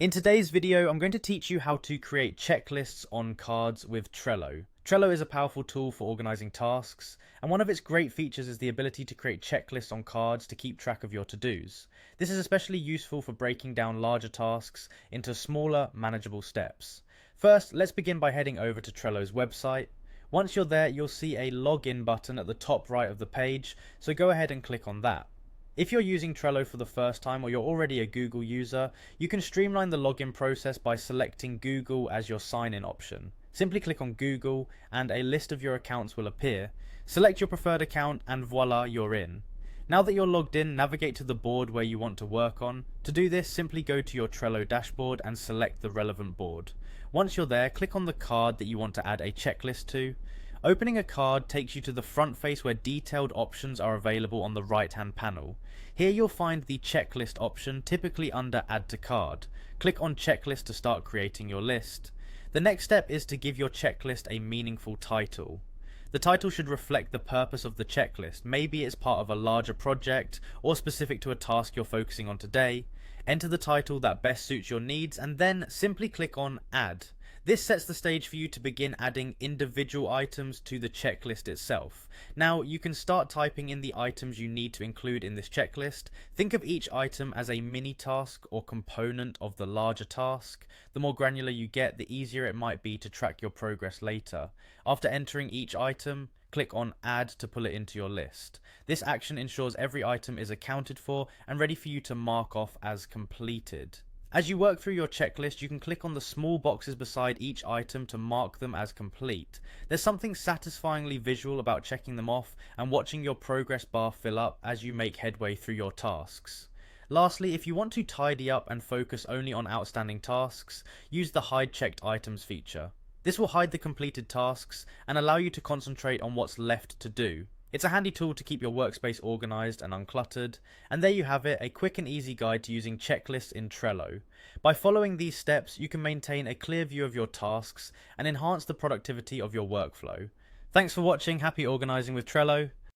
In today's video, I'm going to teach you how to create checklists on cards with Trello. Trello is a powerful tool for organizing tasks, and one of its great features is the ability to create checklists on cards to keep track of your to-dos. This is especially useful for breaking down larger tasks into smaller, manageable steps. First, let's begin by heading over to Trello's website. Once you're there, you'll see a login button at the top right of the page, so go ahead and click on that. If you're using Trello for the first time or you're already a Google user, you can streamline the login process by selecting Google as your sign-in option. Simply click on Google and a list of your accounts will appear. Select your preferred account and voila, you're in. Now that you're logged in, navigate to the board where you want to work on. To do this, simply go to your Trello dashboard and select the relevant board. Once you're there, click on the card that you want to add a checklist to. Opening a card takes you to the front face where detailed options are available on the right hand panel. Here you'll find the checklist option, typically under Add to Card. Click on Checklist to start creating your list. The next step is to give your checklist a meaningful title. The title should reflect the purpose of the checklist. Maybe it's part of a larger project or specific to a task you're focusing on today. Enter the title that best suits your needs and then simply click on Add. This sets the stage for you to begin adding individual items to the checklist itself. Now, you can start typing in the items you need to include in this checklist. Think of each item as a mini task or component of the larger task. The more granular you get, the easier it might be to track your progress later. After entering each item, click on Add to pull it into your list. This action ensures every item is accounted for and ready for you to mark off as completed. As you work through your checklist, you can click on the small boxes beside each item to mark them as complete. There's something satisfyingly visual about checking them off and watching your progress bar fill up as you make headway through your tasks. Lastly, if you want to tidy up and focus only on outstanding tasks, use the Hide Checked Items feature. This will hide the completed tasks and allow you to concentrate on what's left to do. It's a handy tool to keep your workspace organized and uncluttered, and there you have it, a quick and easy guide to using checklists in Trello. By following these steps, you can maintain a clear view of your tasks and enhance the productivity of your workflow. Thanks for watching, happy organizing with Trello.